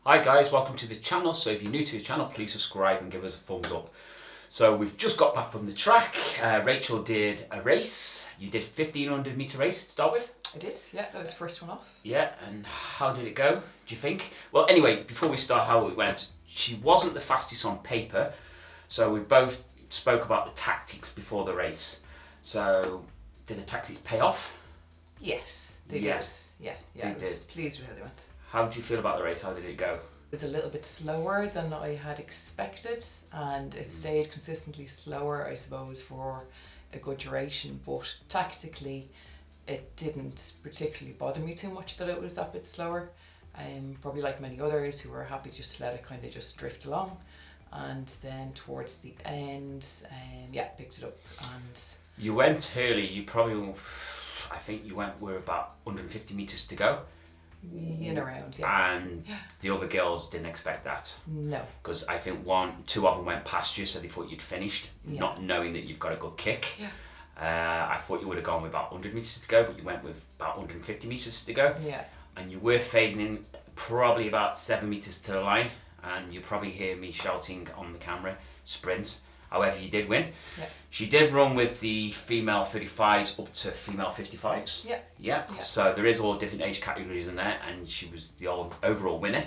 Hi guys, welcome to the channel. So if you're new to the channel, please subscribe and give us a thumbs up. So we've just got back from the track. Rachel did a race. You did 1500 metre race to start with. I did, yeah, that was the first one off. Yeah, and how did it go, do you think? Well, anyway, before we start how it went, she wasn't the fastest on paper. So we both spoke about the tactics before the race. So did the tactics pay off? Yes, they did. Yeah, I was pleased with how they went. How did you feel about the race? How did it go? It was a little bit slower than I had expected, and it stayed consistently slower, I suppose, for a good duration, but tactically it didn't particularly bother me too much that it was that bit slower. Probably like many others who were happy just to let it kind of just drift along, and then towards the end, picked it up. And you went early. You probably, I think you went with about 150 metres to go. In around, yeah. And the other girls didn't expect that. No. Because I think two of them went past you, so they thought you'd finished, not knowing that you've got a good kick. Yeah. I thought you would have gone with about 100 metres to go, but you went with about 150 metres to go. Yeah. And you were fading in probably about 7 metres to the line, and you probably hear me shouting on the camera, sprint. However, you did win. Yeah. She did run with the female 35s up to female 55s. Yeah. So there is all different age categories in there, and she was the overall winner.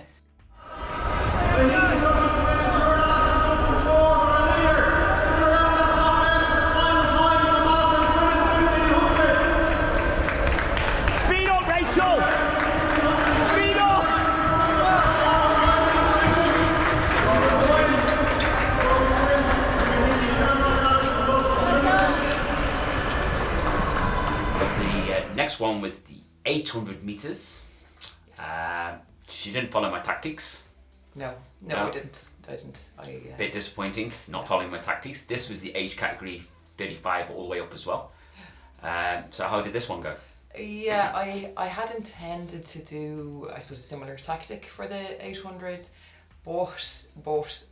Speed up, Rachel! Speed up! Next one was the 800 metres. Yes. She didn't follow my tactics. No, I didn't. Bit disappointing, not following my tactics. This was the age category 35 all the way up as well. So how did this one go? Yeah, I had intended to do, I suppose, a similar tactic for the 800, but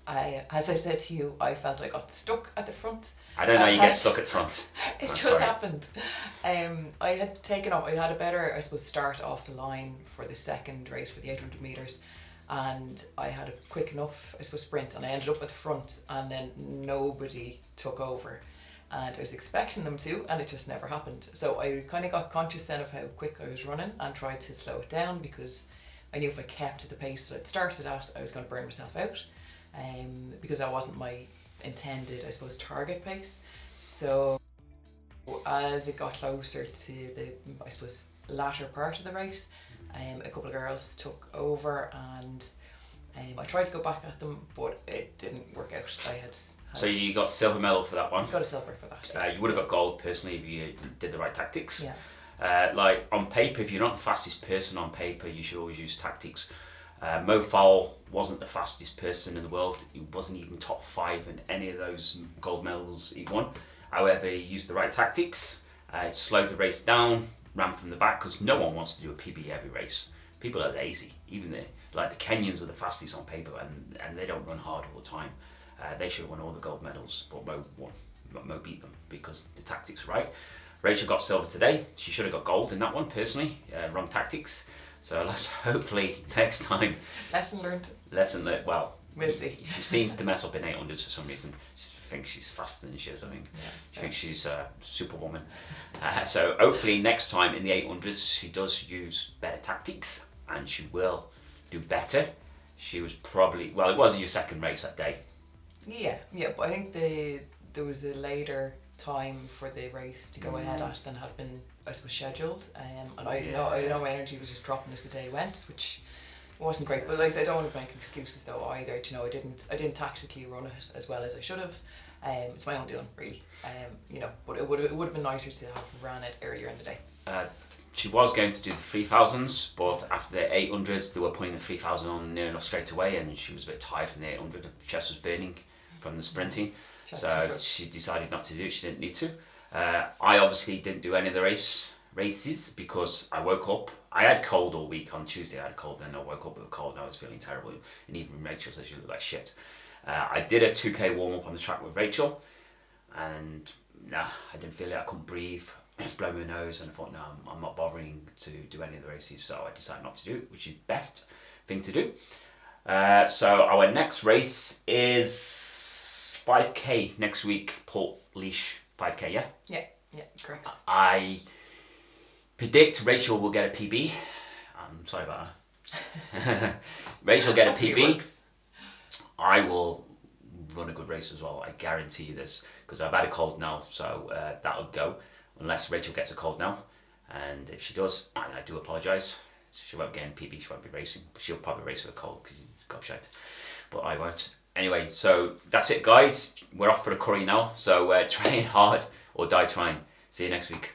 as I said to you, I felt I got stuck at the front. I don't know how you get stuck at front. It just happened. I had taken off, I had a better, I suppose, start off the line for the second race for the 800 metres, and I had a quick enough, I suppose, sprint, and I ended up at the front, and then nobody took over. And I was expecting them to, and it just never happened. So I kind of got conscious then of how quick I was running and tried to slow it down, because I knew if I kept to the pace that I'd started at, I was going to burn myself out, because that wasn't my intended, I suppose, target pace. So as it got closer to the, I suppose, latter part of the race, a couple of girls took over, and I tried to go back at them, but it didn't work out. So you got silver medal for that one. Got a silver for that. You would have got gold personally if you did the right tactics. Yeah. Like on paper, if you're not the fastest person on paper, you should always use tactics. Mo Fowl wasn't the fastest person in the world. He wasn't even top 5 in any of those gold medals he won. However, he used the right tactics. It slowed the race down, ran from the back, because no one wants to do a PB every race. People are lazy. Even the Kenyans are the fastest on paper, and they don't run hard all the time. They should have won all the gold medals, but Mo won. Mo beat them because the tactics were right. Rachel got silver today. She should have got gold in that one, personally. Wrong tactics. So let's hopefully next time. Lesson learned. Well, we'll see. She seems to mess up in 800s for some reason. She thinks she's faster than she is, I think. Yeah, she thinks she's a superwoman. So hopefully next time in the 800s she does use better tactics, and she will do better. She was probably, well, it was your second race that day. Yeah, but I think there was a later time for the race to go ahead at than had been, I suppose, scheduled, and I know my energy was just dropping as the day went, which wasn't great. But I don't want to make excuses though either. I didn't tactically run it as well as I should have. It's my own doing, really. But it would have been nicer to have ran it earlier in the day. She was going to do the 3000s, but after the 800s they were putting the 3000 on near enough straight away, and she was a bit tired from the 800. Her chest was burning from the sprinting. So she decided not to do it. She didn't need to. I obviously didn't do any of the races because I woke up. I had cold all week. On Tuesday I had cold, and I woke up with a cold and I was feeling terrible. And even Rachel says you look like shit. I did a 2k warm up on the track with Rachel, and I didn't feel it. I couldn't breathe. I was blowing my nose, and I thought, no, I'm not bothering to do any of the races. So I decided not to do it, which is best thing to do. So our next race is 5k next week, Port Leash 5k, yeah? Yeah, correct. I predict Rachel will get a PB. I'm sorry about that. Rachel will get a Hopefully it PB. works. I will run a good race as well. I guarantee you this, because I've had a cold now, so that'll go. Unless Rachel gets a cold now, and if she does, I do apologise. She won't get a PB. She won't be racing. She'll probably race with a cold because she's gobshite, but I won't. Anyway, so that's it, guys. We're off for the curry now. So train hard or die trying. See you next week.